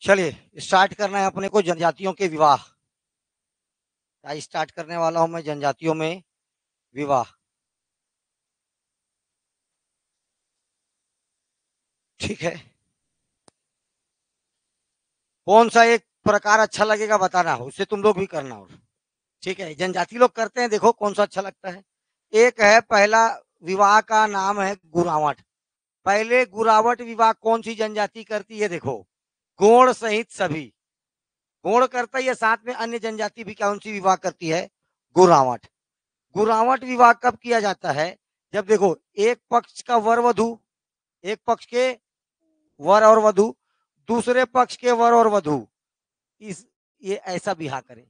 चलिए स्टार्ट करना है अपने को जनजातियों के विवाह। क्या स्टार्ट करने वाला हूं मैं जनजातियों में विवाह। ठीक है, कौन सा एक प्रकार अच्छा लगेगा बताना, उससे तुम लोग भी करना। और ठीक है, जनजाति लोग करते हैं, देखो कौन सा अच्छा लगता है। एक है पहला विवाह का नाम है गुरावट। पहले गुरावट विवाह कौन सी जनजाति करती है? देखो, गोंड सहित सभी। गोंड करता ही है, साथ में अन्य जनजाति भी कौन सी विवाह करती है? गुरावट। गुरावट विवाह कब किया जाता है? जब देखो एक पक्ष का वर वधु, एक पक्ष के वर और वधु दूसरे पक्ष के वर और वधु इस ये ऐसा विवाह करें।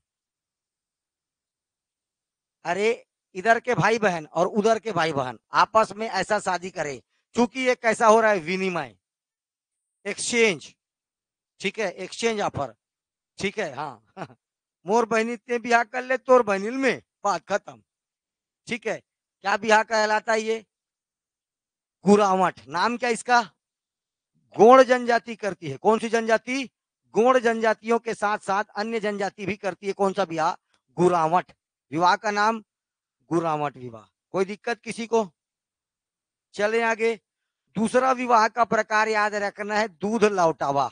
अरे, इधर के भाई बहन और उधर के भाई बहन आपस में ऐसा शादी करें। चूंकि ये कैसा हो रहा है, विनिमय, एक्सचेंज। ठीक है, एक्सचेंज ऑफर। ठीक है, हाँ मोर बहनी ते ब्याह कर ले तोर बहनिल में, बात खत्म। ठीक है, क्या ब्याह कहलाता है ये? गुरावट। नाम क्या इसका? गोंड जनजाति करती है। कौन सी जनजाति? गोंड जनजातियों के साथ साथ अन्य जनजाति भी करती है कौन सा विवाह? गुरावट। विवाह का नाम गुरावट विवाह। कोई दिक्कत किसी को? चले आगे। दूसरा विवाह का प्रकार याद रखना है, दूध लौटावा।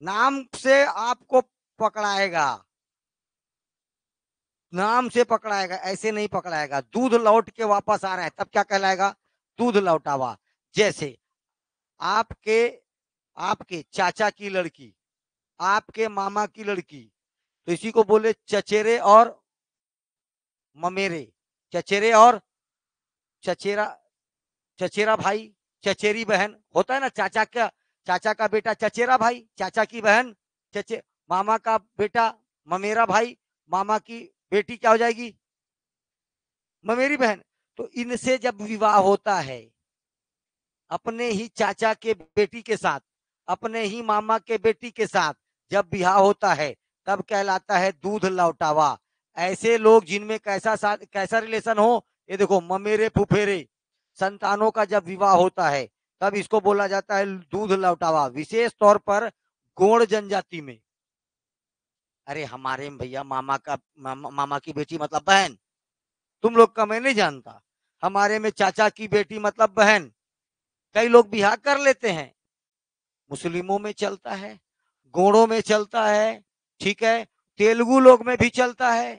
नाम से आपको पकड़ाएगा, नाम से पकड़ाएगा, ऐसे नहीं पकड़ाएगा। दूध लौट के वापस आ रहा है तब क्या कहलाएगा? दूध लौटावा। जैसे आपके आपके चाचा की लड़की, आपके मामा की लड़की, तो इसी को बोले चचेरे और ममेरे। चचेरे और चचेरा, चचेरा भाई, चचेरी बहन होता है ना। चाचा का बेटा चचेरा भाई, चाचा की बहन चचे, मामा का बेटा ममेरा भाई, मामा की बेटी क्या हो जाएगी? ममेरी बहन। तो इनसे जब विवाह होता है अपने ही चाचा के बेटी के साथ, अपने ही मामा के बेटी के साथ जब विवाह होता है तब कहलाता है दूध लौटावा। ऐसे लोग जिनमें कैसा रिलेशन हो, ये देखो ममेरे फुफेरे संतानों का जब विवाह होता है तब इसको बोला जाता है दूध लौटावा। विशेष तौर पर गोंड जनजाति में। अरे हमारे में भैया मामा की बेटी मतलब बहन, तुम लोग का मैं नहीं जानता। हमारे में चाचा की बेटी मतलब बहन। कई लोग बिहार कर लेते हैं, मुस्लिमों में चलता है, गोड़ों में चलता है। ठीक है, तेलुगु लोग में भी चलता है।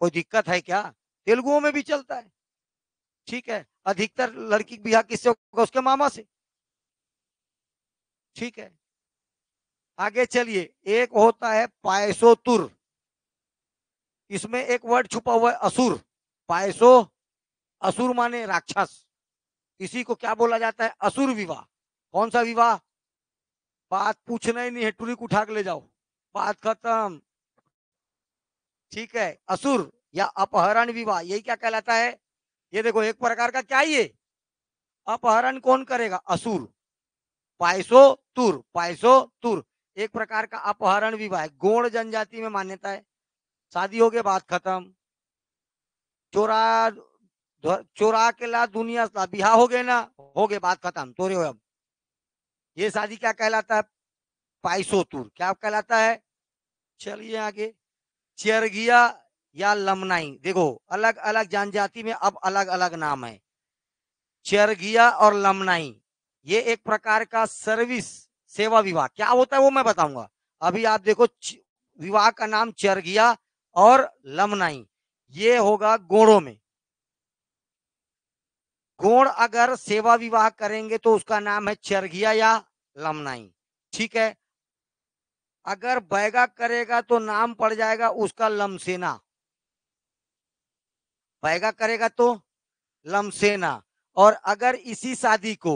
कोई दिक्कत है क्या? तेलुगुओं में भी चलता है। ठीक है, अधिकतर लड़की बिहार किससे होगा? उसके मामा से। ठीक है, आगे चलिए। एक होता है पायसोतुर। इसमें एक वर्ड छुपा हुआ है, असुर। पायसो, असुर माने राक्षस। इसी को क्या बोला जाता है? असुर विवाह। कौन सा विवाह? बात पूछना ही नहीं है, टुरिक उठा के ले जाओ, बात खत्म। ठीक है, असुर या अपहरण विवाह, यही क्या कहलाता है? ये देखो एक प्रकार का क्या ये अपहरण कौन करेगा? असुर। पायसो तुर, पायसो तुर एक प्रकार का अपहरण विवाह है। गोंड जनजाति में मान्यता है। शादी हो गई, बात खत्म। चोरा चोरा के ला दुनिया बिहार हो गए ना, हो गए, बात खत्म, तोरे हो अब। ये शादी क्या कहलाता है? पाइसो तुर। क्या कहलाता है? चलिए आगे। चरगिया या लमनाई, देखो अलग अलग जनजाति में अब अलग अलग नाम है। चरगिया और लमनाई ये एक प्रकार का सर्विस सेवा विवाह। क्या होता है वो मैं बताऊंगा। अभी आप देखो, विवाह का नाम चरगिया और लमनाई, ये होगा गोड़ों में। गोड़ अगर सेवा विवाह करेंगे तो उसका नाम है चरगिया या लमनाई। ठीक है, अगर बैगा करेगा तो नाम पड़ जाएगा उसका लमसेना। बैगा करेगा तो लमसेना। और अगर इसी शादी को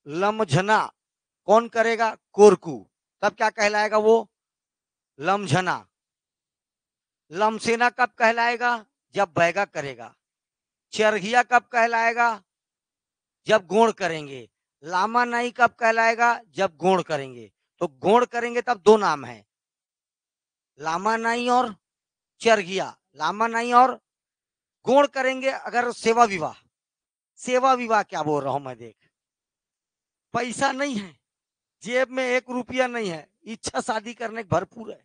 लमझना कौन करेगा? कोरकू। तब क्या कहलाएगा वो? लमझना। लमसेना कब कहलाएगा? जब बैगा करेगा। चरघिया कब कहलाएगा? जब गोण करेंगे। लामा नाई कब कहलाएगा? जब गोण करेंगे। तो गोण करेंगे तब दो नाम है, लामा नाई और चरघिया। लामा नाई और गोण करेंगे अगर सेवा विवाह। सेवा विवाह क्या बोल रहा हूं मैं, देख, पैसा नहीं है, जेब में 1 रुपया नहीं है, इच्छा शादी करने की भरपूर है,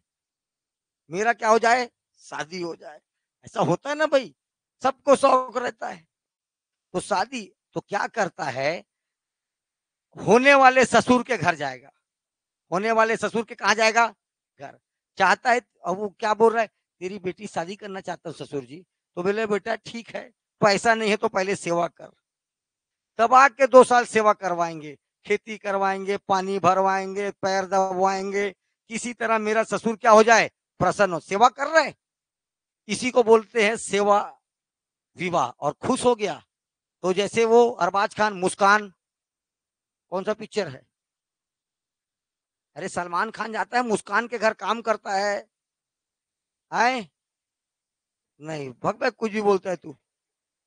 मेरा क्या हो जाए, शादी हो जाए। ऐसा होता है ना भाई, सबको शौक रहता है। तो शादी तो क्या करता है, होने वाले ससुर के घर जाएगा, होने वाले ससुर के कहा जाएगा, घर। चाहता है, अब वो क्या बोल रहा है, तेरी बेटी शादी करना चाहता हूँ ससुर जी। तो बोले बेटा ठीक है, पैसा नहीं है तो पहले सेवा कर, तब आके 2 साल सेवा करवाएंगे, खेती करवाएंगे, पानी भरवाएंगे, पैर दबवाएंगे, किसी तरह मेरा ससुर क्या हो जाए, प्रसन्न हो। सेवा कर रहे, इसी को बोलते हैं सेवा विवाह। और खुश हो गया, तो जैसे वो अरबाज खान मुस्कान, कौन सा पिक्चर है, अरे सलमान खान जाता है मुस्कान के घर काम करता है, आए नहीं भग भाई, कुछ भी बोलता है तू,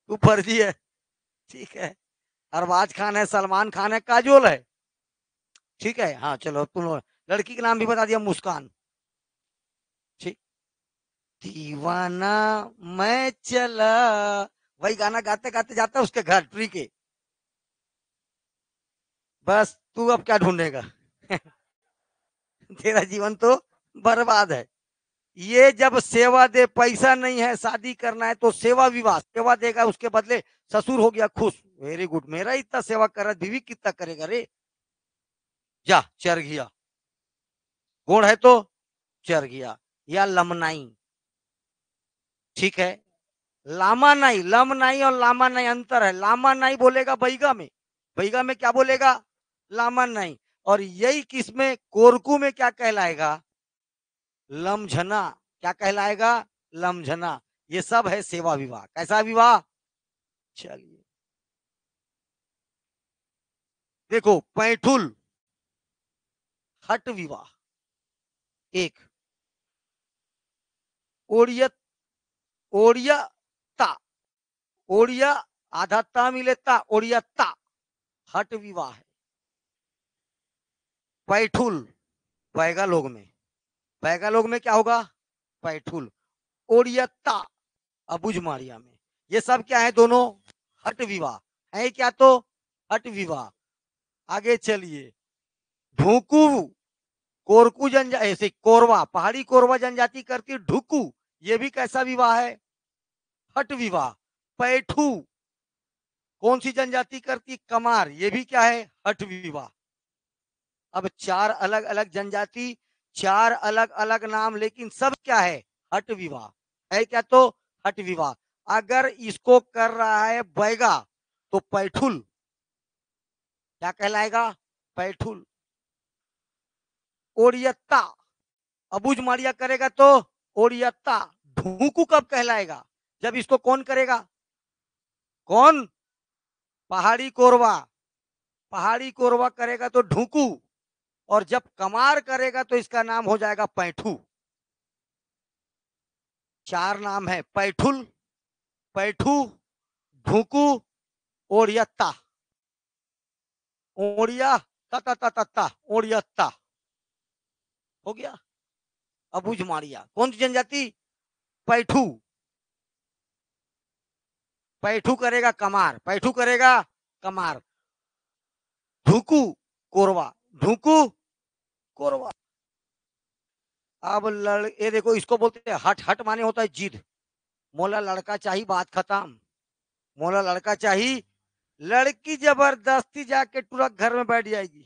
तू फर्जी है, ठीक है। अरबाज खान है, सलमान खान है, काजोल है, ठीक है। हाँ चलो, तुम लड़की का नाम भी बता दिया, मुस्कान, ठीक। दीवाना मैं चला, वही गाना गाते गाते जाता है उसके घर ट्री के। बस तू अब क्या ढूंढेगा तेरा जीवन तो बर्बाद है। ये जब सेवा दे, पैसा नहीं है शादी करना है तो सेवा विवाह, सेवा देगा, उसके बदले ससुर हो गया खुश, वेरी गुड, मेरा इतना सेवा कर रहा, बीवी कितना करेगा रे, जा चर गया, गुण है तो चर गया। या लमनाई, ठीक है। लामा नहीं, लम नहीं और लामा नहीं अंतर है, लामा नहीं बोलेगा बैगा में, बैगा में क्या बोलेगा, लामा नहीं। और यही किसमें, कोरकू में क्या कहलाएगा, लमझना, क्या कहलाएगा, लमझना। ये सब है सेवा विवाह। कैसा विवाह, चलिए देखो, पैठुल, हट विवाह, एक ओडियत, ओडियता, ओडिया, आधा ता मिलेता, ओडियता, हट विवाह है। पैठुल, पैगा लोग में, पैगा लोग में क्या होगा, पैठुल। ओडियता, अबुझ मारिया में, ये सब क्या है, दोनों हट विवाह है। क्या तो हट विवाह। आगे चलिए, ढूकू, कोरकू जनजाति, ऐसे कोरवा, पहाड़ी कोरवा जनजाति करती ढुकू, ये भी कैसा विवाह है, हट विवाह। पैठू, कौन सी जनजाति करती, कमार, ये भी क्या है, हट विवाह। अब 4 अलग अलग जनजाति, 4 अलग अलग नाम, लेकिन सब क्या है, हट विवाह है। क्या तो हट विवाह। अगर इसको कर रहा है बैगा तो पैठुल, क्या कहलाएगा, पैठुल। ओडियत्ता, अबुझ मारिया करेगा तो ओडियत्ता। ढूकू कब कहलाएगा, जब इसको कौन करेगा, कौन, पहाड़ी कोरवा, पहाड़ी कोरवा करेगा तो ढूकू, और जब कमार करेगा तो इसका नाम हो जाएगा पैठू। 4 नाम है, पैठुल, पैठू, ढूकू, ओडियत्ता, ओडिया, तता तता तता, ओडियत्ता, हो गया। अबुझ मारिया कौन सी जनजाति, पैठू, पैठू करेगा कमार, पैठू करेगा कमार। ढुकू, कोरवा, ढुकू, कोरवा। अब ये देखो, इसको बोलते हैं हट, हट माने होता है जिद, मोला लड़का चाहिए, बात खत्म, मोला लड़का चाहिए। लड़की जबरदस्ती जाके तुरंत घर में बैठ जाएगी,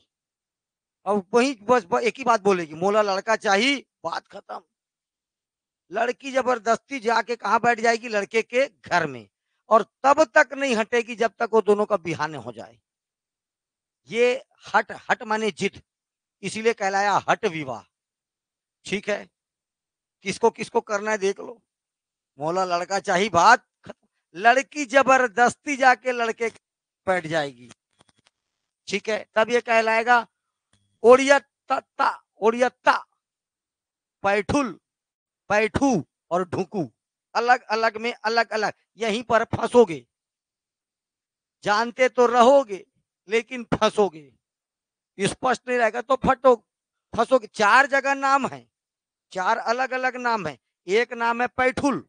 अब वही बस एक ही बात बोलेगी, मोला लड़का चाहिए, बात खत्म। लड़की जबरदस्ती जाके कहा बैठ जाएगी, लड़के के घर में, और तब तक नहीं हटेगी जब तक वो दोनों का बिहाने हो जाए। ये हट, हट माने जिद, इसीलिए कहलाया हट विवाह, ठीक है। किसको किसको करना है देख लो, मोला लड़का चाहिए, बात खत्म। लड़की जबरदस्ती जाके लड़के बैठ जाएगी, ठीक है, तब ये कहलाएगा ओडियत्ता, ओडियत्ता। पैठुल, पैठू और ढुकू, अलग अलग में अलग अलग, यहीं पर फंसोगे, जानते तो रहोगे लेकिन फंसोगे, स्पष्ट नहीं रहेगा तो फटो, फंसोगे। 4 जगह नाम है, 4 अलग अलग नाम है। एक नाम है पैठुल,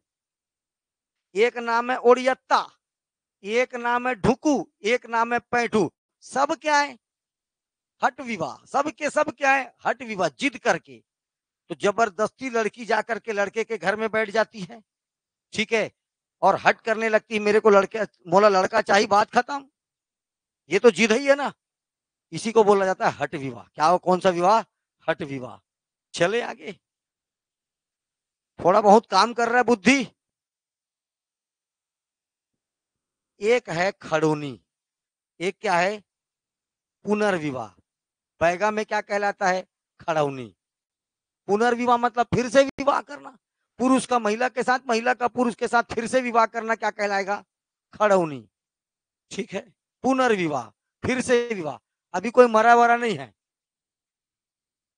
एक नाम है ओडियत्ता, एक नाम है ढुकू, एक नाम है पैठू। सब क्या है, हट विवाह, सब के सब क्या है, हट विवाह, जिद करके। तो जबरदस्ती लड़की जाकर के लड़के के घर में बैठ जाती है, ठीक है, और हट करने लगती है, मेरे को लड़के मोला लड़का चाहिए, बात खत्म। ये तो जिद ही है ना, इसी को बोला जाता है हट विवाह। क्या हो, कौन सा विवाह, हट विवाह। चले आगे, थोड़ा बहुत काम कर रहा है बुद्धि। एक है खड़ोनी, एक क्या है, पुनर्विवाह। बैगा में क्या कहलाता है, खड़ौनी। पुनर्विवाह मतलब फिर से विवाह करना, पुरुष का महिला के साथ, महिला का पुरुष के साथ फिर से विवाह करना क्या कहलाएगा, खड़ौनी। ठीक है, पुनर्विवाह, फिर से विवाह, अभी कोई मरा वरा नहीं है,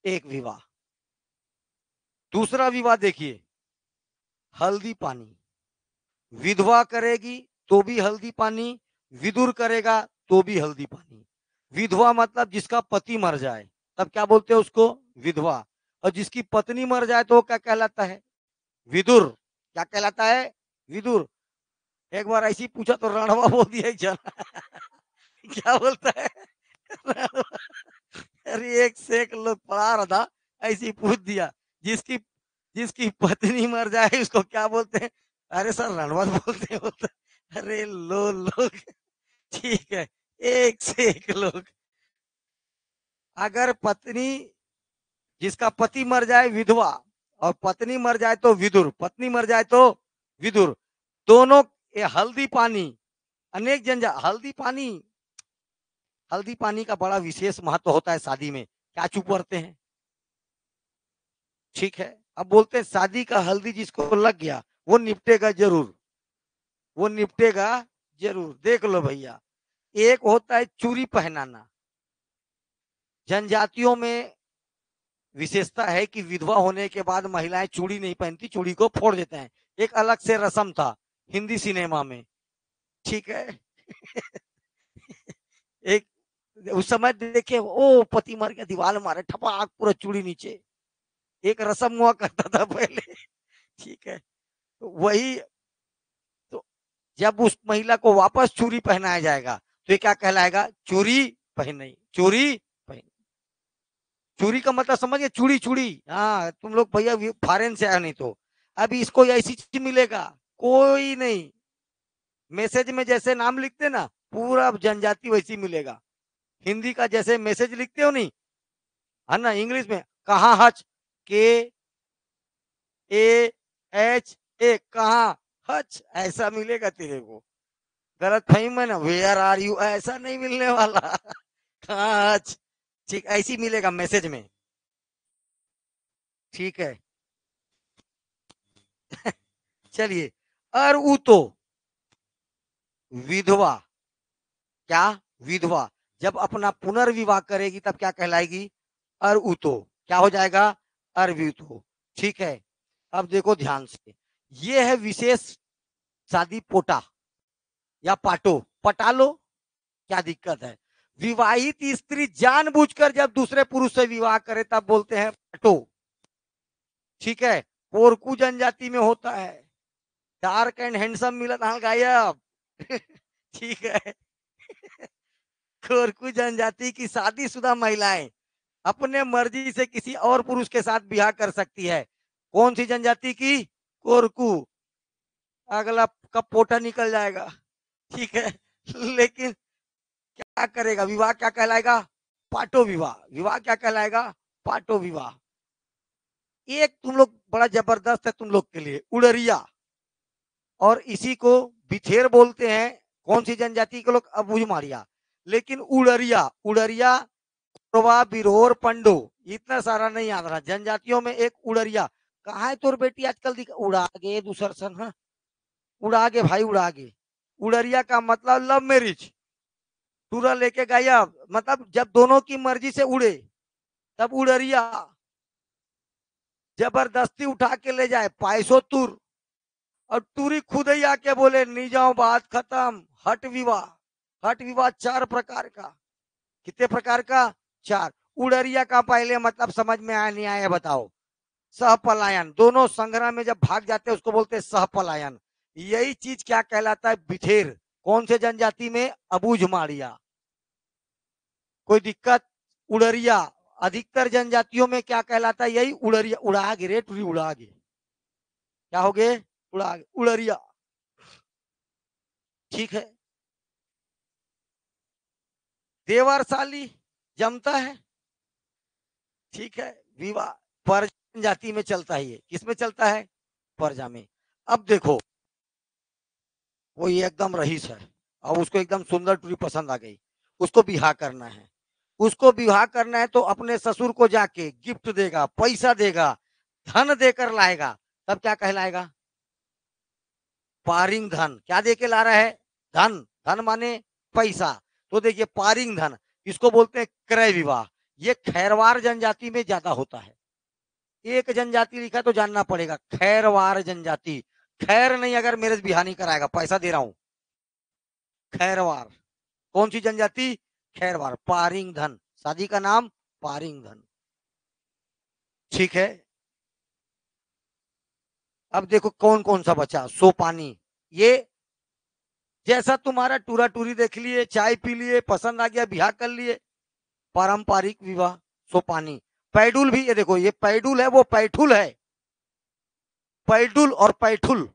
एक विवाह। दूसरा विवाह देखिए, हल्दी पानी। विधवा करेगी तो भी हल्दी पानी, विदुर करेगा तो भी हल्दी पानी। विधवा मतलब जिसका पति मर जाए, तब क्या बोलते हैं उसको, विधवा। और जिसकी पत्नी मर जाए तो वो क्या कहलाता है, विदुर। क्या कहलाता है, विदुर। एक बार ऐसी पूछा तो रणवा बोल दिया जना क्या बोलता है अरे एक से एक लोग पढ़ा रहा था, ऐसी पूछ दिया, जिसकी जिसकी पत्नी मर जाए उसको क्या बोलते हैं, अरे सर रणवत बोलते हैं, बोलते अरे लो लोग ठीक है, एक से एक लोग। अगर पत्नी, जिसका पति मर जाए विधवा, और पत्नी मर जाए तो विदुर, पत्नी मर जाए तो विदुर, दोनों। ये हल्दी पानी, अनेक जन हल्दी पानी, हल्दी पानी का बड़ा विशेष महत्व होता है शादी में, क्या चुप करते हैं, ठीक है। अब बोलते हैं शादी का हल्दी जिसको लग गया वो निपटेगा जरूर, वो निपटेगा जरूर। देख लो भैया, एक होता है चूड़ी पहनाना। जनजातियों में विशेषता है कि विधवा होने के बाद महिलाएं चूड़ी नहीं पहनती, चूड़ी को फोड़ देते हैं, एक अलग से रस्म था हिंदी सिनेमा में, ठीक है एक उस समय देखे, ओ पति मर गया, दीवार मारे ठपाक, पूरा चूड़ी नीचे, एक रस्म हुआ करता था पहले ठीक है। तो वही, तो जब उस महिला को वापस चूड़ी पहनाया जाएगा तो ये क्या कहलाएगा, चूड़ी पहनी, चूड़ी पहनी। चूड़ी का मतलब समझ गए, चूड़ी चूड़ी, हाँ तुम लोग भैया फॉरेन से आए नहीं तो, अभी इसको ऐसी चीज मिलेगा कोई नहीं। मैसेज में जैसे नाम लिखते ना, पूरा जनजाति वैसी मिलेगा। हिंदी का जैसे मैसेज लिखते हो नहीं, है ना, इंग्लिश में कहाँ हच, के ए एच ए, कहाँ हच, ऐसा मिलेगा तेरे को। गलत फहीम में ना, वेयर आर यू, ऐसा नहीं मिलने वाला कहाँ हच, ठीक ऐसी मिलेगा मैसेज में, ठीक है चलिए। और ऊ तो विधवा, क्या, विधवा जब अपना पुनर्विवाह करेगी तब क्या कहलाएगी, अर उतो, क्या हो जाएगा, अरवितो, ठीक है। अब देखो ध्यान से, ये है विशेष शादी पोटा या पाटो, पटा लो, क्या दिक्कत है। विवाहित स्त्री जानबूझकर जब दूसरे पुरुष से विवाह करे तब बोलते हैं पाटो, ठीक है। कोरकू जनजाति में होता है, डार्क एंड हैंडसम मिलत हाल गायब ठीक है कोरकू जनजाति की शादीशुदा महिलाएं अपने मर्जी से किसी और पुरुष के साथ ब्याह कर सकती है। कौन सी जनजाति की, कोरकू। अगला कब पोटा निकल जाएगा, ठीक है लेकिन क्या करेगा, विवाह क्या कहलाएगा, पाटो विवाह। विवाह क्या कहलाएगा, पाटो विवाह। एक तुम लोग बड़ा जबरदस्त है तुम लोग के लिए, उड़रिया, और इसी को बिथेर बोलते हैं। कौन सी जनजाति के लोग, अबूझ मारिया। लेकिन उड़रिया, उड़रिया, बिरोर पंडो, इतना सारा नहीं याद रहा जनजातियों में। एक उड़रिया, कहा है तोर बेटी आजकल दिख, उड़ा गे दूसर सन, हाँ उड़ा गे भाई उड़ा गे। उड़रिया का मतलब लव मैरिज, टूरा लेके गायब, मतलब जब दोनों की मर्जी से उड़े तब उड़रिया। जबरदस्ती उठा के ले जाए, पैसो तुर, और टूरी खुद ही आके बोले नहीं जाओ, बात खत्म, हट विवाह। हट विवाह चार प्रकार का, कितने प्रकार का, चार। उड़रिया का पहले मतलब समझ में आया नहीं आया बताओ, सहपलायन, दोनों संग्रह में जब भाग जाते हैं उसको बोलते हैं सहपलायन। यही चीज क्या कहलाता है, बिथेर। कौन से जनजाति में, अबूझ मारिया। कोई दिक्कत, उड़रिया, अधिकतर जनजातियों में क्या कहलाता है, यही उड़रिया, उड़ा गिरे टूरी उड़ा गे, क्या हो गए, उड़ा गे, उड़रिया। ठीक है। देवरसाली जमता है। ठीक है। विवाह परजा जाति में चलता है, ये किस में चलता है, परजा में। अब देखो, वो ये एकदम रईस है, और उसको एकदम सुंदर टूरी पसंद आ गई, उसको बिहार करना है। उसको विवाह करना है तो अपने ससुर को जाके गिफ्ट देगा, पैसा देगा, धन देकर लाएगा, तब क्या कहलाएगा, पारिंग धन। क्या देके ला रहा है, धन। धन माने पैसा। तो देखिए पारिंग धन, इसको बोलते हैं क्रय विवाह। ये खैरवार जनजाति में ज्यादा होता है। एक जनजाति लिखा तो जानना पड़ेगा, खैरवार जनजाति। खैर नहीं, अगर मेरे बिहार नहीं कराएगा, पैसा दे रहा हूं। खैरवार, कौन सी जनजाति, खैरवार। पारिंग धन, शादी का नाम पारिंग धन। ठीक है। अब देखो कौन कौन सा बचा, सोपानी। ये जैसा तुम्हारा टूरा टूरी देख लिए, चाय पी लिए, पसंद आ गया, ब्याह कर लिए, पारंपरिक विवाह, सोपानी। पैडुल भी, ये देखो, ये पैडुल है, वो पैठुल है। पैडुल और पैठुल,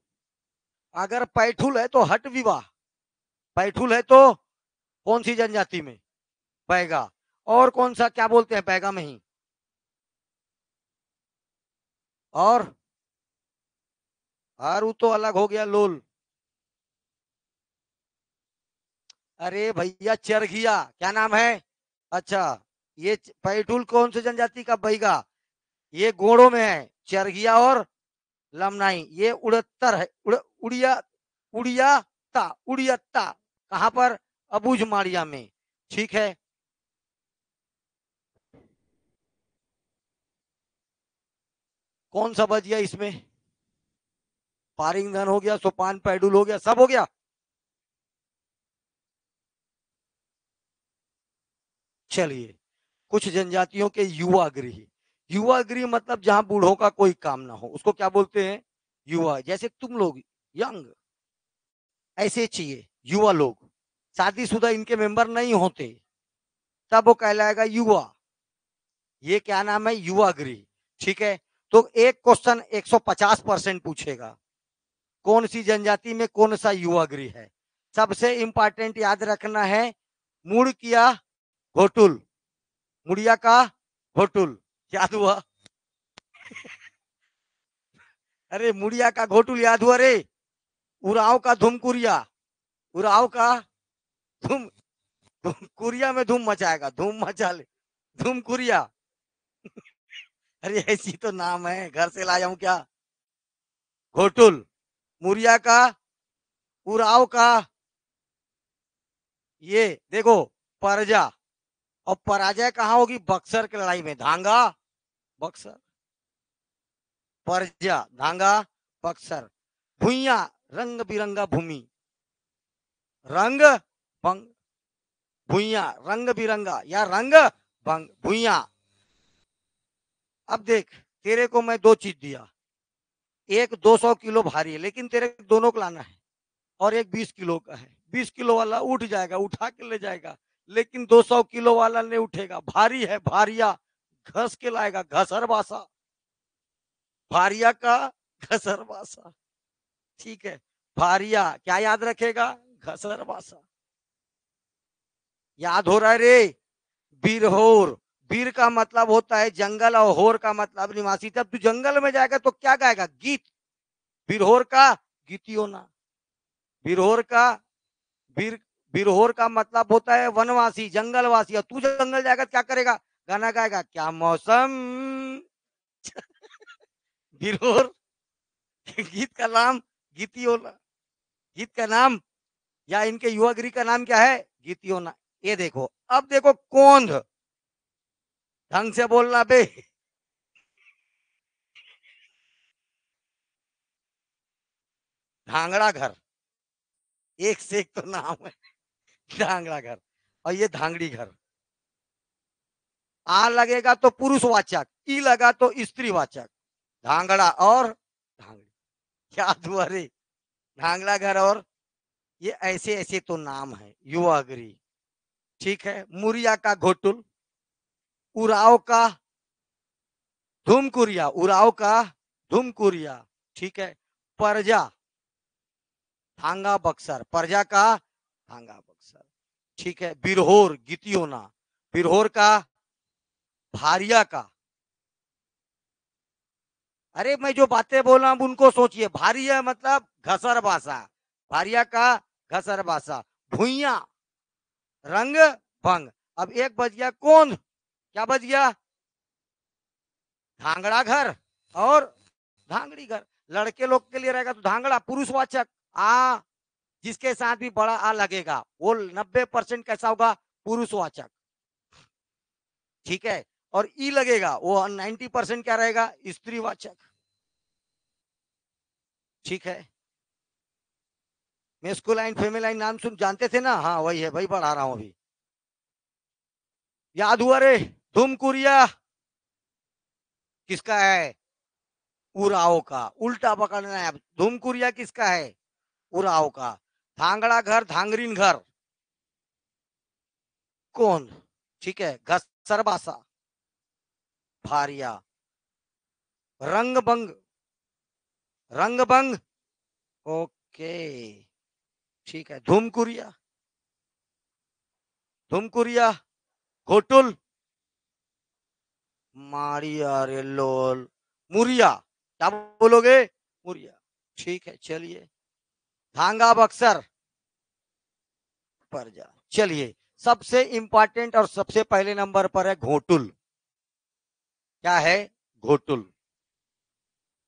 अगर पैठुल है तो हट विवाह, पैठुल है तो कौन सी जनजाति में, बैगा। और कौन सा, क्या बोलते हैं बैगा में ही, और आरू तो अलग हो गया, लोल। अरे भैया चरघिया, क्या नाम है, अच्छा। ये पैठुल कौन से जनजाति का, बैगा। ये गोड़ों में है, चरघिया और लमनाई। ये उड़त्तर है, उड़िया, उड़ियाता, उड़ियत्ता। कहां पर, अबूझ माड़िया में। ठीक है। कौन सा बच गया इसमें, पारिंगधन हो गया, सोपान पैडुल हो गया, सब हो गया। चलिए, कुछ जनजातियों के युवा गृह। युवा गृह मतलब जहां बूढ़ों का कोई काम ना हो, उसको क्या बोलते हैं, युवा। जैसे तुम लोग यंग, ऐसे चाहिए युवा लोग, शादीशुदा इनके मेंबर नहीं होते, तब वो कहलाएगा युवा। ये क्या नाम है, युवा गृह। ठीक है। तो एक क्वेश्चन 150% पूछेगा, कौन सी जनजाति में कौन सा युवा गृह है। सबसे इंपॉर्टेंट याद रखना है, मुड़ किया घोटुल, मुड़िया का घोटुल, याद हुआ। अरे मुड़िया का घोटुल याद हुआ रे। उराव का धुमकुरिया, उराव का धुम, धुम कुरिया में धूम मचाएगा, धूम मचा ले, धूम कुरिया। अरे ऐसी तो नाम है, घर से लाया हूं क्या, घोटुल। मुरिया का, उराव का, ये देखो परजा। और पराजय कहाँ होगी, बक्सर की लड़ाई में, धांगा बक्सर, परजा धांगा बक्सर। भुइया, रंग बिरंगा भूमि, रंग बंग, भुइया रंग बिरंगा या रंग बंग, भुइया। अब देख, तेरे को मैं दो चीज दिया, एक 200 किलो भारी है, लेकिन तेरे दोनों को लाना है, और एक 20 किलो का है। 20 किलो वाला उठ जाएगा, उठा के ले जाएगा, लेकिन 200 किलो वाला नहीं उठेगा, भारी है, भारिया, घस के लाएगा, घसर बासा, भारिया का घसर बासा। ठीक है। भारिया क्या याद रखेगा, घसर बासा। याद हो रहा है रे। बिरहोर, बीर का मतलब होता है जंगल, और होर का मतलब निवासी। जब तू जंगल में जाएगा तो क्या गाएगा, गीत। बिरहोर का गीतियों ना, बिरहोर का, बीर, बिरहोर का मतलब होता है वनवासी, जंगलवासी। और तू जंगल जाएगा तो क्या करेगा, गाना गाएगा, क्या मौसम। बिरहोर, गीत का नाम गीतियोना, गीत का नाम, या इनके युवागिरी का नाम क्या है, गीतियोना। ये देखो, अब देखो कोंध, ढंग से बोलना बे। धांगड़ा घर, एक से एक तो नाम है, धांगड़ा घर। और ये धांगड़ी घर। आ लगेगा तो पुरुषवाचक, ई लगा तो स्त्रीवाचक, धांगड़ा और धांगड़ी। क्या हुआ रे, धांगड़ा घर, और ये ऐसे ऐसे तो नाम है युवागिरी। ठीक है। मुरिया का घोटुल, उराव का धुमकुरिया, उराव का धुमकुरिया, ठीक है। परजा, थांगा बक्सर, परजा का थांगा बक्सर, ठीक है। बिरहोर, गितियोना, बिरहोर का भारिया का। अरे मैं जो बातें बोल रहा हूं उनको सोचिए। भारिया मतलब घसर बासा, भारिया का घसर बासा। भुइया, रंग भंग। अब एक बज गया कौन, क्या बज गया, धांगड़ा घर और धांगड़ी घर। लड़के लोग के लिए रहेगा तो धांगड़ा पुरुषवाचक। आ, जिसके साथ भी बड़ा आ लगेगा वो 90% कैसा होगा, पुरुषवाचक, ठीक है। और ई लगेगा वो 90% क्या रहेगा, स्त्रीवाचक, ठीक है। मेस्कुलाइन फेमिलाइन नाम सुन जानते थे ना, हाँ वही है भाई, पढ़ा रहा हूं अभी। याद हुआ रे, धुमकुरिया किसका है, उराव का। उल्टा पकड़ना है। धुमकुरिया किसका है, उराव का। धांगड़ा घर, धांगरीन घर कौन, ठीक है। घसरबासा, भारिया। रंगबंग, रंगबंग, ओके, ठीक है। धुमकुरिया, धुमकुरिया। घोटुल, मारिया रे लोल, मुरिया, क्या बोलोगे, मुरिया, ठीक है। चलिए, धांगा बक्सर, परजा। चलिए, सबसे इंपॉर्टेंट और सबसे पहले नंबर पर है घोटुल। क्या है, घोटुल।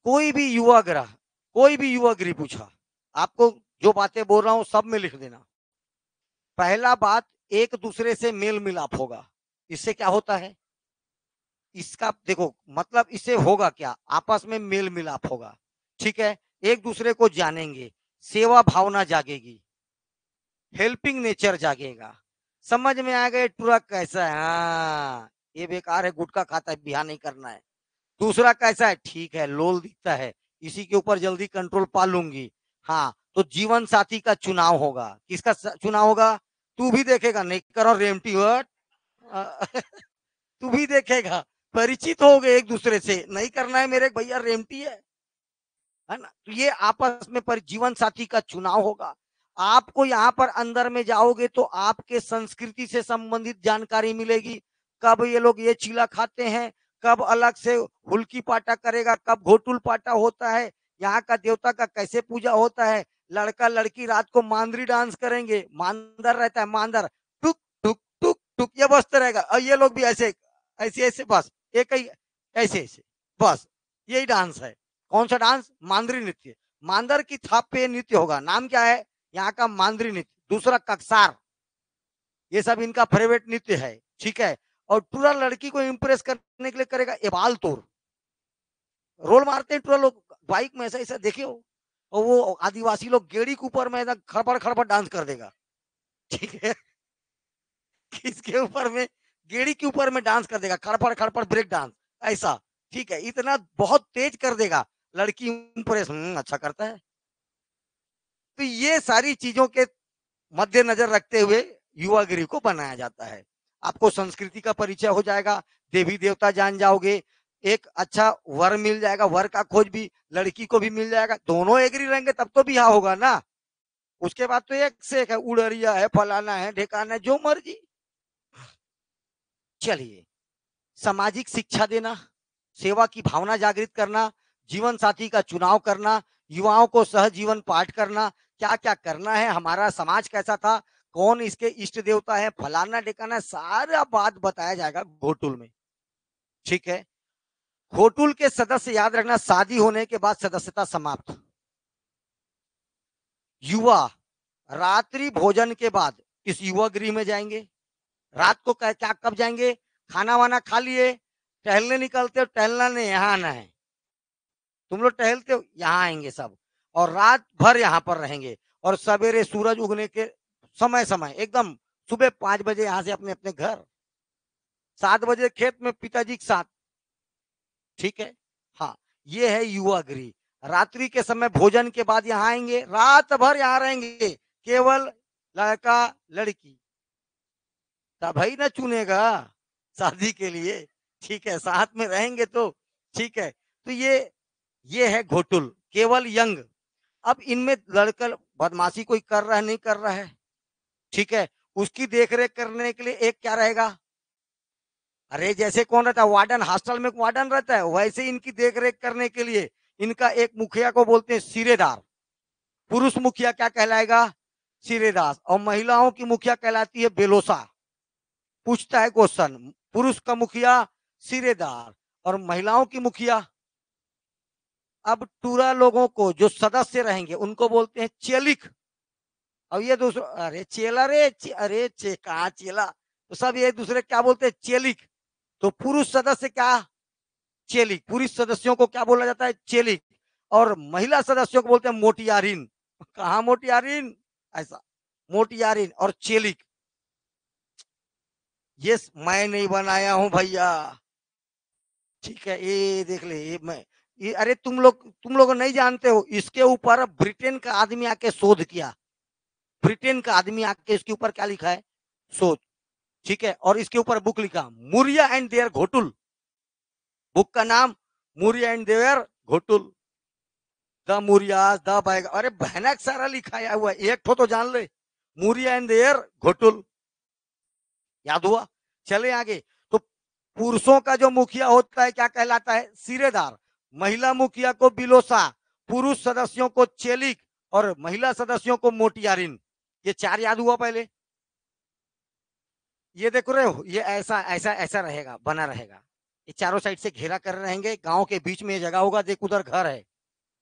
कोई भी युवा ग्रह, कोई भी युवा गृह पूछा, आपको जो बातें बोल रहा हूं सब में लिख देना। पहला बात, एक दूसरे से मेल मिलाप होगा। इससे क्या होता है, इसका देखो मतलब, इससे होगा क्या, आपस में मेल मिलाप होगा, ठीक है। एक दूसरे को जानेंगे, सेवा भावना जागेगी, हेल्पिंग नेचर जागेगा। समझ में आ गए ट्रक कैसा है, हाँ ये बेकार है, गुटखा खाता है, बिहार नहीं करना है। दूसरा कैसा है, ठीक है, लोल दिखता है, इसी के ऊपर जल्दी कंट्रोल पा लूंगी। हाँ, तो जीवन साथी का चुनाव होगा। किसका चुनाव होगा, तू भी देखेगा, नहीं करो रेमटी वर्ड। तू भी देखेगा, परिचित हो गए एक दूसरे से, नहीं करना है मेरे भैया, रेमटी है ना। तो ये आपस में पर जीवन साथी का चुनाव होगा। आपको यहाँ पर अंदर में जाओगे तो आपके संस्कृति से संबंधित जानकारी मिलेगी। कब ये लोग ये चीला खाते हैं, कब अलग से हुल्की पाटा करेगा, कब घोटुल पाटा होता है, यहाँ का देवता का कैसे पूजा होता है। लड़का लड़की रात को मांदरी डांस करेंगे, मांदर रहता है, मांदर टुक टुक टुक टुक ये बजते रहेगा, और ये लोग भी ऐसे ऐसे ऐसे, बस एक ही ऐसे ऐसे, बस यही डांस है। कौन सा डांस, मांदरी नृत्य। मांदर की थाप पे नृत्य होगा, नाम क्या है यहाँ का, मांदरी नृत्य। दूसरा ककसार, ये सब इनका फेवरेट नृत्य है, ठीक है। और पूरा लड़की को इंप्रेस करने के लिए करेगा एबाल तोड़, रोल मारते हैं पूरा लोग बाइक में, ऐसा ऐसा देखे हो। और वो आदिवासी लोग गेड़ी के ऊपर में ऐसा खड़पड़ खड़पड़ डांस कर देगा, ठीक है। किसके ऊपर में, गेड़ी के ऊपर में डांस कर देगा, खड़पड़ खड़पड़ ब्रेक डांस, ऐसा, ठीक है। इतना बहुत तेज कर देगा, लड़की इंप्रेस, अच्छा करता है। तो ये सारी चीजों के मद्देनजर रखते हुए युवा गृह को बनाया जाता है। आपको संस्कृति का परिचय हो जाएगा, देवी देवता जान जाओगे, एक अच्छा वर मिल जाएगा, वर का खोज भी लड़की को भी मिल जाएगा, दोनों एग्री रहेंगे तब तो ब्याह होगा ना। उसके बाद तो एक से एक है, उड़रिया है, फलाना है, ढेकाना है, जो मर्जी। चलिए, सामाजिक शिक्षा देना, सेवा की भावना जागृत करना, जीवन साथी का चुनाव करना, युवाओं को सहजीवन पाठ करना, क्या क्या करना है, हमारा समाज कैसा था, कौन इसके इष्ट देवता है, फलाना ढिकाना, सारा बात बताया जाएगा घोटुल में, ठीक है। घोटुल के सदस्य याद रखना, शादी होने के बाद सदस्यता समाप्त। युवा रात्रि भोजन के बाद इस युवा गृह में जाएंगे। रात को क्या कब जाएंगे, खाना वाना खा लिए, टहलने निकलते हो, टहलना नहीं, यहाँ आना है। तुम लोग टहलते हो, यहाँ आएंगे सब, और रात भर यहाँ पर रहेंगे। और सवेरे सूरज उगने के समय समय एकदम सुबह 5 बजे यहाँ से अपने अपने घर, 7 बजे खेत में पिताजी के साथ, ठीक है। हाँ, ये है युवा गृह। रात्रि के समय भोजन के बाद यहाँ आएंगे, रात भर यहाँ रहेंगे, केवल लड़का लड़की, तभी ना चुनेगा। शादी के लिए, ठीक है, साथ में रहेंगे तो ठीक है। तो ये है घोटुल, केवल यंग। अब इनमें लड़का बदमाशी कोई कर रहा है नहीं कर रहा है, ठीक है, उसकी देखरेख करने के लिए एक क्या रहेगा, अरे जैसे कौन रहता है वार्डन, हॉस्टल में वार्डन रहता है, वैसे इनकी देखरेख करने के लिए इनका एक मुखिया को बोलते हैं सिरेदार। पुरुष मुखिया क्या कहलाएगा, सिरेदार, और महिलाओं की मुखिया कहलाती है बेलोसा। पूछता है क्वेश्चन, पुरुष का मुखिया सिरेदार और महिलाओं की मुखिया। अब टूरा लोगों को जो सदस्य रहेंगे उनको बोलते हैं चेलिक। अब ये दूसरा, अरे चेला रे अरे कहा चेला, तो सब ये दूसरे क्या बोलते हैं चेलिक। तो पुरुष सदस्य क्या, चेलिक, पुरुष सदस्यों को क्या बोला जाता है चेलिक, और महिला सदस्यों को बोलते हैं मोटियारिन। कहा मोटियारिन, ऐसा मोटियारिन और चेलिक। ये मैं नहीं बनाया हूं भैया, ठीक है, ये देख ले, ये मैं, ये अरे तुम लोग नहीं जानते हो, इसके ऊपर ब्रिटेन का आदमी आके शोध किया। ब्रिटेन का आदमी आके इसके ऊपर क्या लिखा है, शोध, ठीक है, और इसके ऊपर बुक लिखा Muria and their Ghotul. Book का नाम Muria and their Ghotul, the Murias the bag, अरे भयानक सारा लिखाया हुआ है, एक ठो तो जान ले, मुरिया एंड देयर घोटुल, याद हुआ। चले आगे, तो पुरुषों का जो मुखिया होता है क्या कहलाता है, सिरेदार, महिला मुखिया को बिलोसा, पुरुष सदस्यों को चेलिक और महिला सदस्यों को मोटियारिन। ये चार याद हुआ पहले। ये देखो रहे हो, ये ऐसा ऐसा ऐसा रहेगा, बना रहेगा, ये चारों साइड से घेरा कर रहेंगे, गांव के बीच में ये जगह होगा, देख उधर घर है,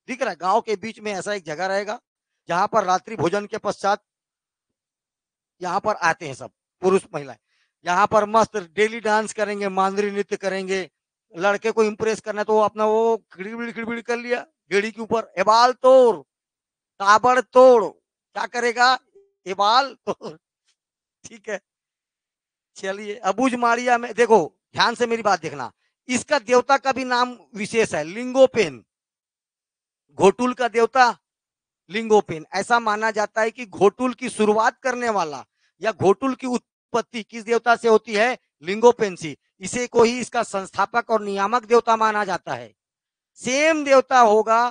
दिख रहा है, गांव के बीच में ऐसा एक जगह रहेगा जहां पर रात्रि भोजन के पश्चात यहाँ पर आते हैं सब पुरुष महिलाएं, यहाँ पर मस्त डेली डांस करेंगे, मांदरी नृत्य करेंगे। लड़के को इंप्रेस करना तो वो अपना वो खिड़बिड़ खिड़बिड़ कर लिया गेड़ी के ऊपर, एबाल तोड़, ताबड़ तोड़, क्या करेगा, एबाल तोड़, ठीक है। चलिए, अबुज मारिया में देखो, ध्यान से मेरी बात देखना, इसका देवता का भी नाम विशेष है, लिंगोपेन। घोटुल का देवता लिंगोपेन। ऐसा माना जाता है कि घोटुल की शुरुआत करने वाला या घोटुल की उत्पत्ति किस देवता से होती है, लिंगोपेन से। इसे को ही इसका संस्थापक और नियामक देवता माना जाता है। सेम देवता होगा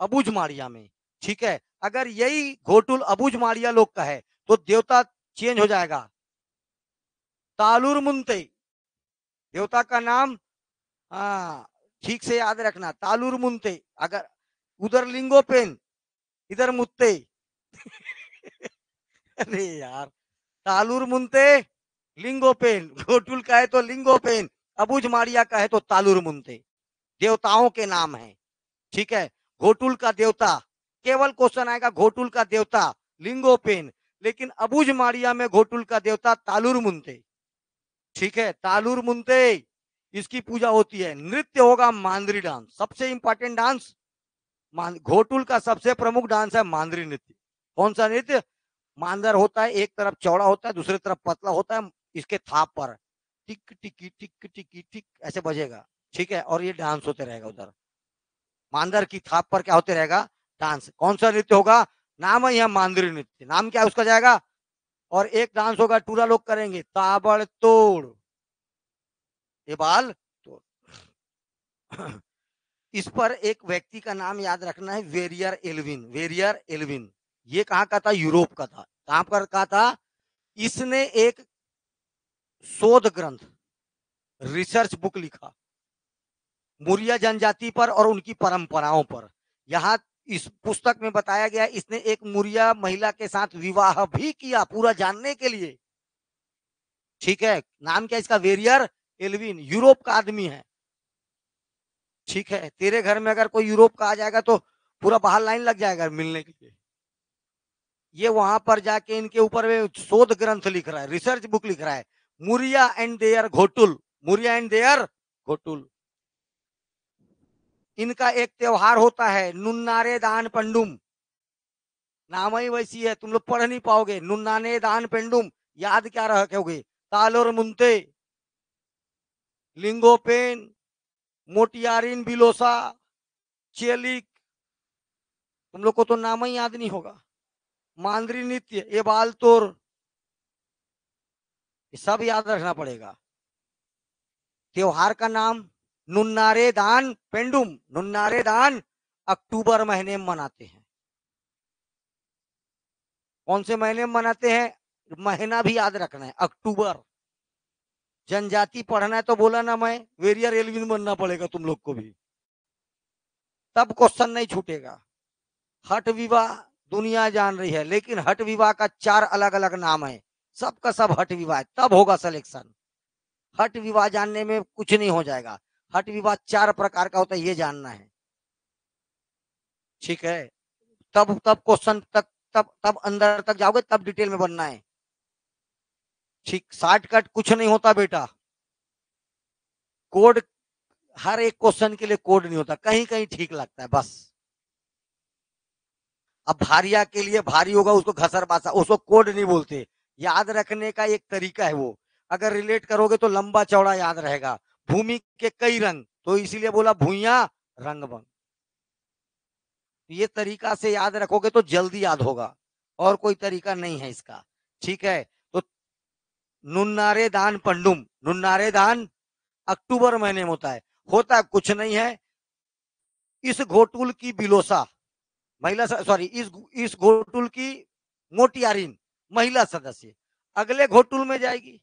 अबुज मारिया में, ठीक है। अगर यही घोटुल अबुज मारिया लोग का है तो देवता चेंज हो जाएगा, तालुर मुंते, देवता का नाम, हाँ, ठीक से याद रखना, तालुर मुंते। अगर उधर लिंगोपेन, इधर मुत्ते अरे यार, तालुर मुंते, लिंगोपेन, घोटुल का है तो लिंगोपेन, अबुज मारिया का है तो तालुर मुंते, देवताओं के नाम है, ठीक है। घोटुल का देवता, केवल क्वेश्चन आएगा घोटुल का देवता लिंगोपेन, लेकिन अबुज मारिया में घोटुल का देवता तालुर मुंते, ठीक है, तालुर मुंते, इसकी पूजा होती है। नृत्य होगा मांदरी डांस, सबसे इंपॉर्टेंट डांस, घोटुल का सबसे प्रमुख डांस है मांदरी नृत्य। कौन सा नृत्य, मांदर होता है, एक तरफ चौड़ा होता है, दूसरी तरफ पतला होता है, इसके थाप पर टिक टिकी टिक टिकी टिक ऐसे बजेगा, ठीक है, और ये डांस होते रहेगा उधर, मांदर की थाप पर क्या होते रहेगा, डांस। कौन सा नृत्य होगा, नाम है यह मांदरी नृत्य, नाम क्या है उसका जाएगा। और एक डांस होगा टूरा लोग करेंगे, ताबड़ तोड़, ये बाल तोड़ इस पर एक व्यक्ति का नाम याद रखना है, वेरियर एल्विन, वेरियर एल्विन। ये कहाँ का था, यूरोप का था। कहां पर का था, इसने एक शोध ग्रंथ, रिसर्च बुक लिखा मुरिया जनजाति पर और उनकी परंपराओं पर। यहाँ इस पुस्तक में बताया गया, इसने एक मुरिया महिला के साथ विवाह भी किया, पूरा जानने के लिए, ठीक है। नाम क्या इसका, वेरियर एल्विन, यूरोप का आदमी है, ठीक है। तेरे घर में अगर कोई यूरोप का आ जाएगा तो पूरा बाहर लाइन लग जाएगा मिलने के लिए। ये वहां पर जाके इनके ऊपर शोध ग्रंथ लिख रहा है, रिसर्च बुक लिख रहा है, Muria and their Ghotul, Muria and their Ghotul. इनका एक त्योहार होता है नुन्नारे दान पंडुम, नाम ही वैसी है, तुम लोग पढ़ नहीं पाओगे, नुन्नाने दान पेंडुम, याद क्या रखोगे, तालोर मुंते, लिंगोपेन, मोटियारिन बिलोसा, चेलिक, तुम लोग को तो नाम ही याद नहीं होगा, मांदरी नृत्य, ये बाल तोर, ये सब याद रखना पड़ेगा। त्योहार का नाम नुन्नारे दान पेंडुम। नुन्नारे दान अक्टूबर महीने में मनाते हैं। कौन से महीने में मनाते हैं? महीना भी याद रखना है, अक्टूबर। जनजाति पढ़ना है तो बोला ना, मैं वेरियर एलविन बनना पड़ेगा तुम लोग को भी, तब क्वेश्चन नहीं छूटेगा। हट विवाह दुनिया जान रही है, लेकिन हट विवाह का 4 अलग अलग नाम है। सबका सब हट विवाह है, तब होगा सिलेक्शन। हट विवाह जानने में कुछ नहीं हो जाएगा। हट विवाह 4 प्रकार का होता है, ये जानना है। ठीक है, तब क्वेश्चन तक, तब अंदर तक जाओगे, तब डिटेल में बनना है। ठीक, शॉर्टकट कुछ नहीं होता बेटा। कोड, हर एक क्वेश्चन के लिए कोड नहीं होता, कहीं कहीं ठीक लगता है बस। अब भारिया के लिए भारी होगा, उसको घसर बासा, उसको कोड नहीं बोलते। याद रखने का एक तरीका है वो। अगर रिलेट करोगे तो लंबा चौड़ा याद रहेगा। भूमि के कई रंग, तो इसीलिए बोला भूइया रंग बन। ये तरीका से याद रखोगे तो जल्दी याद होगा, और कोई तरीका नहीं है इसका। ठीक है, तो नुन्नारे दान पंडुम, नुन्नारे दान अक्टूबर महीने में होता है कुछ नहीं है। इस घोटुल की बिलोसा महिला, सॉरी, इस घोटुल की मोटियारिन महिला सदस्य अगले घोटुल में जाएगी,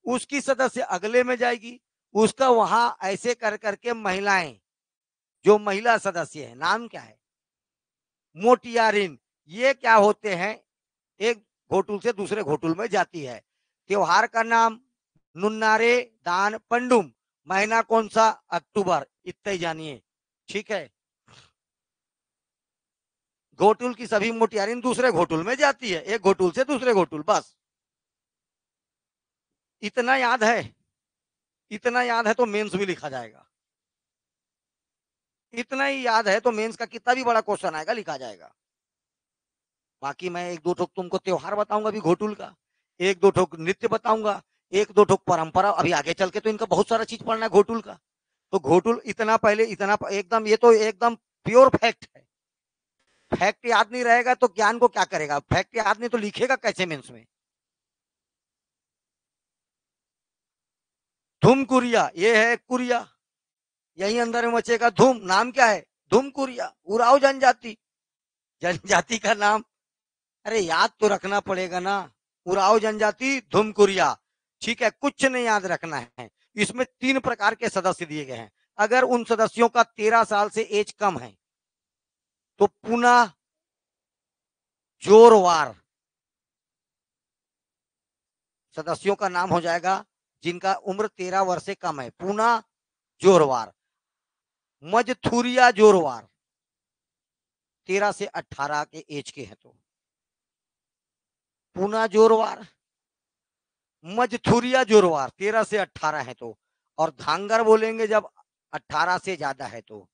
उसकी सदस्य अगले में जाएगी, उसका वहां ऐसे कर करके महिलाएं, जो महिला सदस्य है, नाम क्या है? मोटियारिन। ये क्या होते हैं? एक घोटुल से दूसरे घोटुल में जाती है। त्योहार का नाम नुन्नारे दान पंडुम। महीना कौन सा? अक्टूबर। इतना ही जानिए। ठीक है, घोटुल की सभी मोटियारिन दूसरे घोटुल में जाती है, एक घोटुल से दूसरे घोटुल, बस इतना याद है। इतना याद है तो मेंस भी लिखा जाएगा। इतना ही याद है तो मेंस का कितना भी बड़ा क्वेश्चन आएगा लिखा जाएगा। बाकी मैं एक दो ठोक तुमको त्योहार बताऊंगा अभी घोटुल का, एक दो ठोक नृत्य बताऊंगा, एक दो ठोक परंपरा। अभी आगे चल के तो इनका बहुत सारा चीज पढ़ना है घोटुल का। तो घोटुल इतना पहले, इतना एकदम, ये तो एकदम प्योर फैक्ट है। फैक्ट याद नहीं रहेगा तो ज्ञान को क्या करेगा? फैक्ट याद नहीं तो लिखेगा कैसे मेंस में? धूम कुरिया, ये है कुरिया, यही अंदर में मचेगा धूम। नाम क्या है? धूम कुरिया। उराव जनजाति, जनजाति का नाम। अरे याद तो रखना पड़ेगा ना। उराव जनजाति धूम कुरिया। ठीक है, कुछ नहीं याद रखना है। इसमें 3 प्रकार के सदस्य दिए गए हैं। अगर उन सदस्यों का 13 साल से एज कम है तो पुनः जोरवार सदस्यों का नाम हो जाएगा, जिनका उम्र 13 वर्ष से कम है, पूना जोरवार। मजथुरिया जोरवार 13 से 18 के एज के हैं तो पूना जोरवार। मजथुरिया जोरवार 13 से 18 है तो, और धांगर बोलेंगे जब 18 से ज्यादा है तो।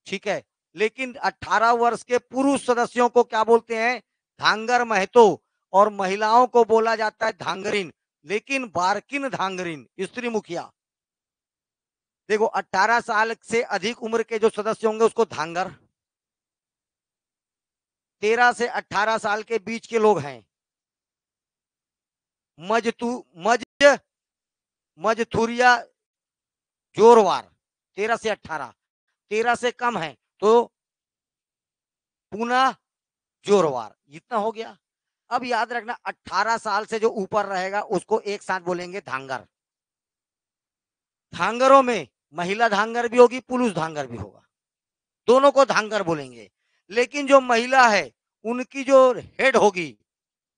ठीक है, लेकिन 18 वर्ष के पुरुष सदस्यों को क्या बोलते हैं? धांगर महतो। और महिलाओं को बोला जाता है धांगरिन, लेकिन बारकिन धांगरिन स्त्री मुखिया। देखो, 18 साल से अधिक उम्र के जो सदस्य होंगे उसको धांगर, 13 से 18 साल के बीच के लोग हैं मजतू मज मजथुरिया जोरवार 13 से 18। 13 से कम है तो पूना जोरवार। इतना हो गया। अब याद रखना, 18 साल से जो ऊपर रहेगा उसको एक साथ बोलेंगे धांगर। धांगरों में महिला धांगर भी होगी, पुरुष धांगर भी होगा, दोनों को धांगर बोलेंगे। लेकिन जो महिला है उनकी जो हेड होगी,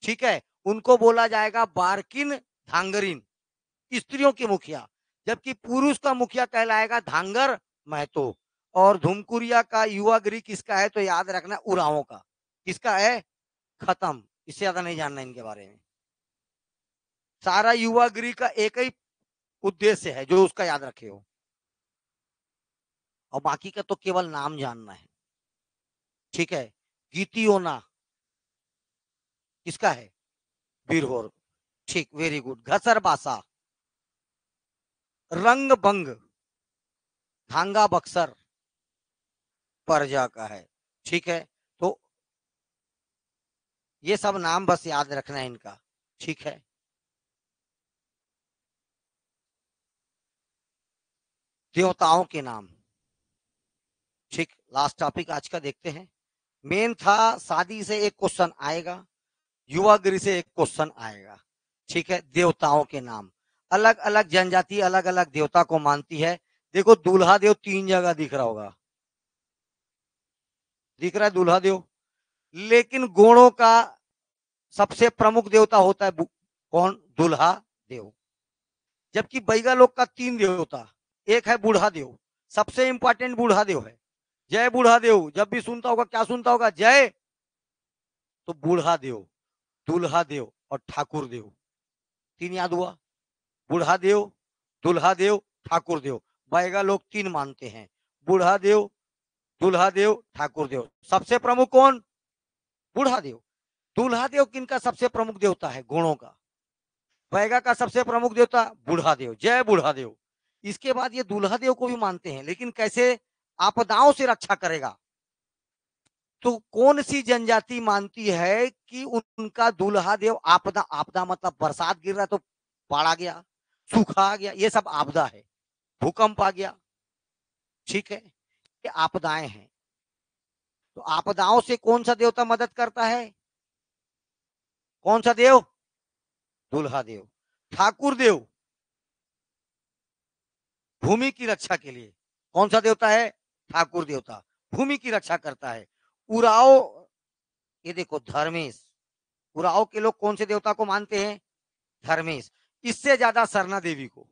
ठीक है, उनको बोला जाएगा बारकिन धांगरिन, स्त्रियों की मुखिया। जबकि पुरुष का मुखिया कहलाएगा धांगर महतो। और धुमकुरिया का युवा गृह किसका है? तो याद रखना, उरावों का। किसका है? खत्म, इससे ज्यादा नहीं जानना इनके बारे में। सारा युवा गृह का एक ही उद्देश्य है जो उसका याद रखे हो, और बाकी का तो केवल नाम जानना है। ठीक है, गीतियोना किसका है? बीरहोर। ठीक, वेरी गुड। घसर बासा, रंग बंग, धांगा बक्सर परजा का है। ठीक है, तो ये सब नाम बस याद रखना है इनका। ठीक है, देवताओं के नाम। ठीक, लास्ट टॉपिक आज का देखते हैं। मेन था शादी से एक क्वेश्चन आएगा, युवागिरी से एक क्वेश्चन आएगा। ठीक है, देवताओं के नाम। अलग अलग जनजाति अलग अलग देवता को मानती है। देखो दूल्हा देव 3 जगह दिख रहा होगा, दिख रहा है दूल्हा देव। लेकिन गुणों का सबसे प्रमुख देवता होता है कौन? दूल्हा देव। जबकि बैगा लोग का 3 देवता, एक है बूढ़ा देव, सबसे इंपॉर्टेंट बूढ़ा देव है। जय बूढ़ा देव, जब भी सुनता होगा क्या सुनता होगा? जय। तो बूढ़ा देव, दूल्हा देव और ठाकुर देव, 3 याद हुआ। बूढ़ा देव, दूल्हा देव, ठाकुर देव। बैगा लोग 3 मानते हैं, बूढ़ा देव, दूल्हा देव, ठाकुर देव। सबसे प्रमुख कौन? बूढ़ा देव। दूल्हा देव किनका सबसे प्रमुख देवता है? गुणों का। बैगा का सबसे प्रमुख देवता बूढ़ा देव, जय बूढ़ा देव। इसके बाद ये दूल्हा देव को भी मानते हैं, लेकिन कैसे? आपदाओं से रक्षा करेगा। तो कौन सी जनजाति मानती है कि उनका दूल्हा देव आपदा, आपदा मतलब बरसात गिर रहा तो बाढ़ आ गया, सूखा आ गया, ये सब आपदा है, भूकंप आ गया, ठीक है, ये आपदाएं हैं। तो आपदाओं से कौन सा देवता मदद करता है? कौन सा देव? दूल्हा देव। ठाकुर देव भूमि की रक्षा के लिए, कौन सा देवता है? ठाकुर देवता, भूमि की रक्षा करता है। उराव, ये देखो धर्मेश, उराव के लोग कौन से देवता को मानते हैं? धर्मेश। इससे ज्यादा सरना देवी को,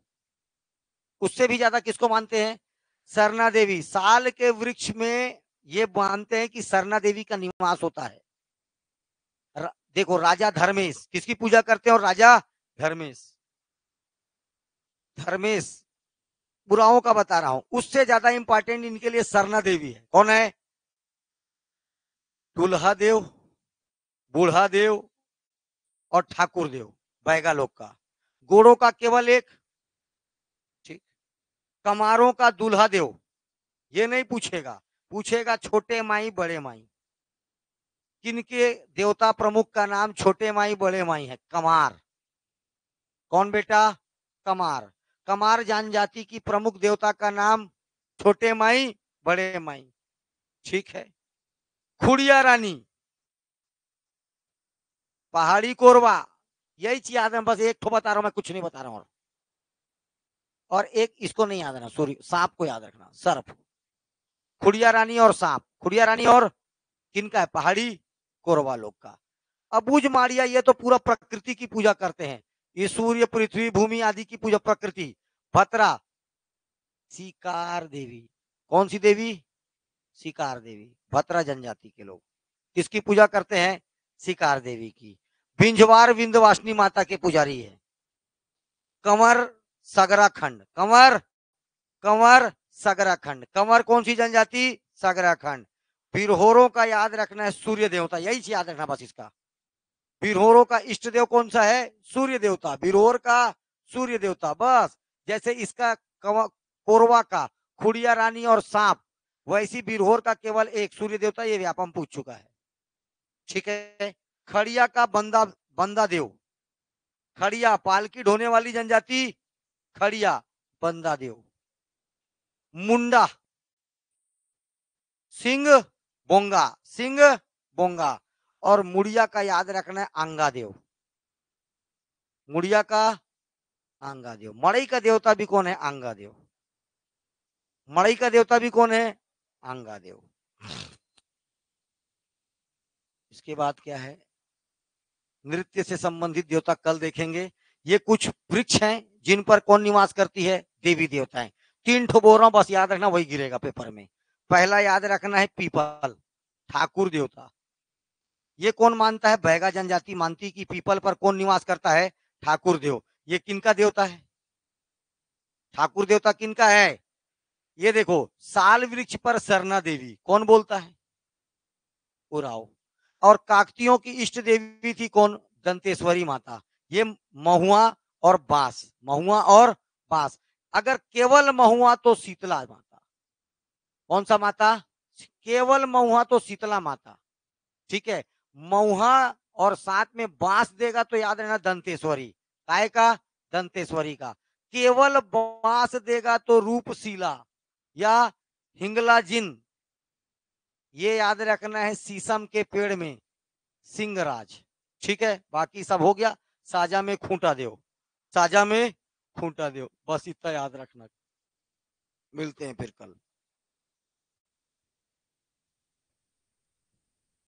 उससे भी ज्यादा किसको मानते हैं? सरना देवी। साल के वृक्ष में ये मानते हैं कि सरना देवी का निवास होता है। देखो राजा धर्मेश किसकी पूजा करते हैं? और राजा धर्मेश, धर्मेश बुराओं का बता रहा हूं, उससे ज्यादा इंपॉर्टेंट इनके लिए सरना देवी है। कौन है? दूल्हा देव, बूढ़ा देव और ठाकुर देव, बैगा लोग का। गोड़ों का केवल एक। ठीक, कमारों का दूल्हा देव, ये नहीं पूछेगा, पूछेगा छोटे माई बड़े माई। किनके देवता प्रमुख का नाम छोटे माई बड़े माई है? कमार। कौन बेटा? कमार। कमार जनजाति की प्रमुख देवता का नाम छोटे माई बड़े माई। ठीक है। खुड़िया रानी, पहाड़ी कोरवा, यही चीज याद है, बस एक तो बता रहा हूं मैं, कुछ नहीं बता रहा हूं। और एक इसको नहीं याद रखना, सॉरी, सांप को याद रखना, सर्प। खुड़िया रानी और सांप, खुड़िया रानी और किनका है? पहाड़ी कोरवा लोग का। अबूझ मारिया, ये तो पूरा प्रकृति की पूजा करते हैं, ये सूर्य पृथ्वी भूमि आदि की पूजा, प्रकृति। भत्रा, शिकार देवी। कौन सी देवी? शिकार देवी। भत्रा जनजाति के लोग किसकी पूजा करते हैं? शिकार देवी की। बिंजवार विंध्यवासिनी माता के पुजारी है। कंवर सगरा खंड, कंवर, कंवर सगरा खंड। कंवर कौन सी जनजाति? सगरा खंड। बिरहोरों का याद रखना है सूर्य देवता, यही से याद रखना बस इसका। बिरहोरों का इष्ट देव कौन सा है? सूर्य देवता। बिरहोर का सूर्य देवता, बस। जैसे इसका कोरवा का खुड़िया रानी और सांप, वैसी बिरहोर का केवल एक सूर्य देवता, ये व्यापम पूछ चुका है। ठीक है। खड़िया का बंदा, बंदा देव। खड़िया पालकी ढोने वाली जनजाति, खड़िया बंदा देव। मुंडा, सिंह बोंगा, सिंह बोंगा। और मुड़िया का याद रखना है आंगा देव, मुड़िया का आंगा देव। मड़ई का देवता भी कौन है? आंगा देव। मड़ई का देवता भी कौन है? आंगा देव। इसके बाद क्या है? नृत्य से संबंधित देवता कल देखेंगे। ये कुछ वृक्ष हैं जिन पर कौन निवास करती है? देवी देवताएं। 3 ठो बोल रहा हूं, बस याद रखना, वही गिरेगा पेपर में। पहला याद रखना है पीपल, ठाकुर देवता। ये कौन मानता है? बैगा जनजाति मानती कि पीपल पर कौन निवास करता है? ठाकुर देव। ये किनका देवता है? ठाकुर देवता किनका है? ये देखो, साल वृक्ष पर सरना देवी, कौन बोलता है? उराव। और काकतियों की इष्ट देवी थी कौन? दंतेश्वरी माता। ये महुआ और बांस, महुआ और बांस। अगर केवल महुआ तो शीतला माता। कौन सा माता? केवल महुआ तो शीतला माता। ठीक है। महुआ और साथ में बांस देगा तो याद रहना दंतेश्वरी। काय का? दंतेश्वरी का। केवल बांस देगा तो रूपशीला या हिंगला जिन, ये याद रखना है, शीशम के पेड़ में सिंहराज। ठीक है, बाकी सब हो गया। साजा में खूंटा दो, साजा में खूंटा दो, बस इतना याद रखना। मिलते हैं फिर कल।